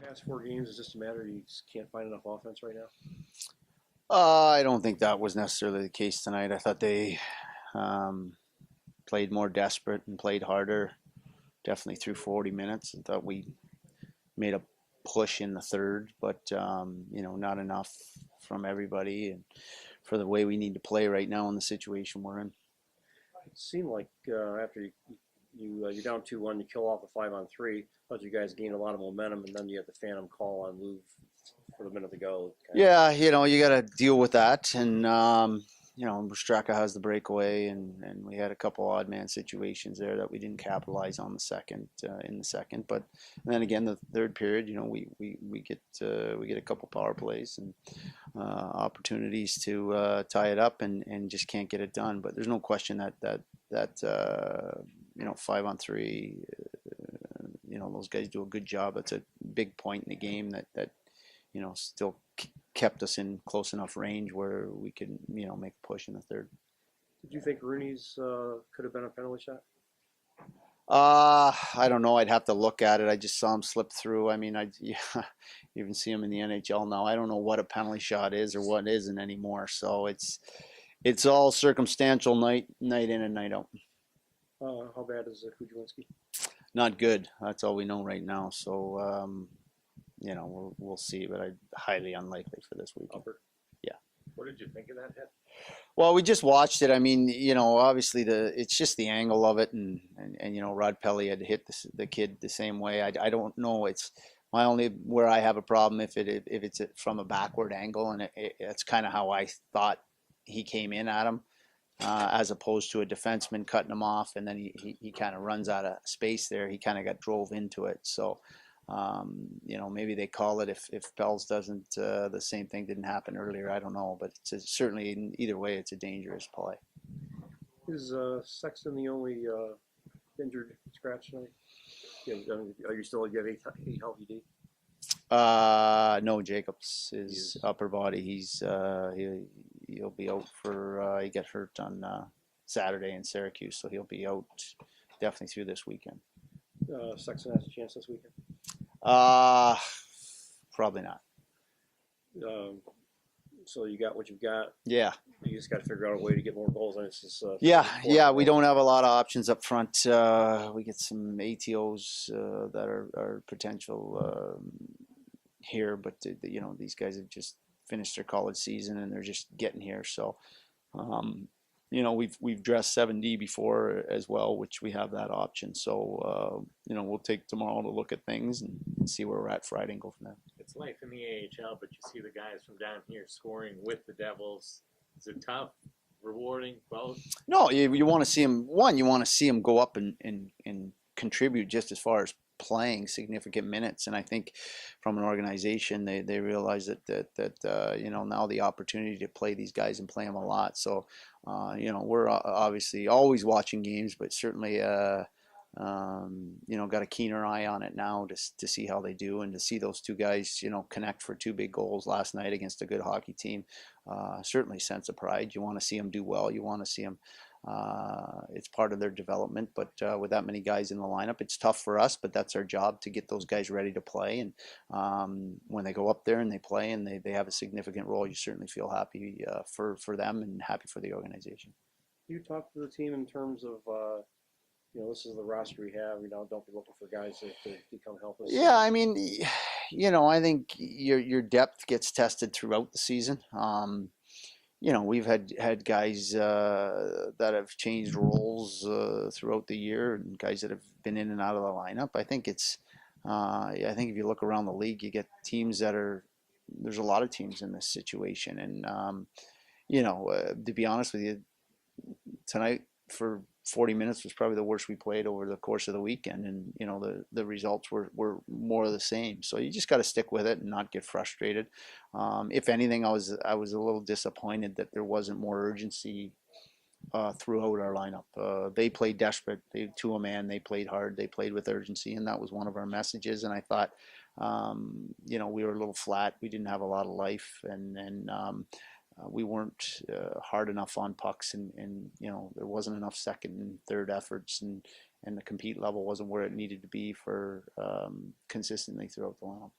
Past 4 games, is just a matter you just can't find enough offense right now? I don't think that was necessarily the case tonight. I thought they um, played more desperate and played harder. Definitely through 40 minutes. I thought we made a push in the third, but not enough from everybody and for the way we need to play right now in the situation we're in. It seemed like after you're down 2-1, you kill off a 5-on-3. Thought you guys gained a lot of momentum, and then you had the phantom call on move for the minute to go. Yeah, you got to deal with that, and Straka has the breakaway, and we had a couple odd man situations there that we didn't capitalize on in the second. But and then again, the third period, we get a couple power plays and opportunities to tie it up, and just can't get it done. But there's no question that 5-on-3, those guys do a good job. It's a big point in the game that still kept us in close enough range where we could, make a push in the third. Did you think Rooney's could have been a penalty shot? I don't know. I'd have to look at it. I just saw him slip through. I mean, you even see him in the NHL now. I don't know what a penalty shot is or what isn't anymore. So it's all circumstantial night in and night out. How bad is Kowalsky? Not good. That's all we know right now. So we'll see, but highly unlikely for this weekend. Upper. Yeah. What did you think of that hit? Well, we just watched it. I mean, obviously it's just the angle of it, and Rod Pelly had hit the kid the same way. I don't know. It's my only where I have a problem if it's from a backward angle, and it's kind of how I thought he came in at him, as opposed to a defenseman cutting him off, and then he kind of runs out of space there. He kind of got drove into it, so. Maybe they call it if Pels doesn't, the same thing didn't happen earlier. I don't know, but certainly in either way, it's a dangerous play. Is Sexton the only injured scratch tonight? Yeah, are you still you have a healthy D? No, Jacobs is upper body. He'll be out for he got hurt on Saturday in Syracuse, so he'll be out definitely through this weekend. Sexton has a chance this weekend. Probably not. So you got what you've got. Yeah. You just got to figure out a way to get more goals, and it's just. Yeah. We don't have a lot of options up front. We get some ATOs that are potential here, but these guys have just finished their college season and they're just getting here. So. We've dressed 7D before as well, which we have that option. So, we'll take tomorrow to look at things and see where we're at Friday and go from there. It's life in the AHL, but you see the guys from down here scoring with the Devils. Is it tough, rewarding, both? No, you want to see them. One, you want to see them go up and contribute just as far as playing significant minutes, and I think from an organization they realize that now the opportunity to play these guys and play them a lot. So we're obviously always watching games, but certainly got a keener eye on it now to see how they do, and to see those two guys connect for two big goals last night against a good hockey team. Certainly sense of pride. You want to see them do well. You want to see them. It's part of their development, but with that many guys in the lineup, it's tough for us, but that's our job to get those guys ready to play. And when they go up there and they play and they have a significant role, you certainly feel happy for them and happy for the organization. You talk to the team in terms of, this is the roster we have. Don't be looking for guys to become helpless. Yeah, I mean, I think your depth gets tested throughout the season. We've had guys that have changed roles throughout the year, and guys that have been in and out of the lineup. I think I think if you look around the league, you get teams there's a lot of teams in this situation, and to be honest with you, tonight for 40 minutes was probably the worst we played over the course of the weekend, and the results were more of the same. So you just got to stick with it and not get frustrated. If anything, I was a little disappointed that there wasn't more urgency throughout our lineup. They played desperate. They to a man. They played hard. They played with urgency, and that was one of our messages. And I thought, we were a little flat. We didn't have a lot of life, and we weren't hard enough on pucks, and there wasn't enough second and third efforts, and the compete level wasn't where it needed to be for consistently throughout the lineup.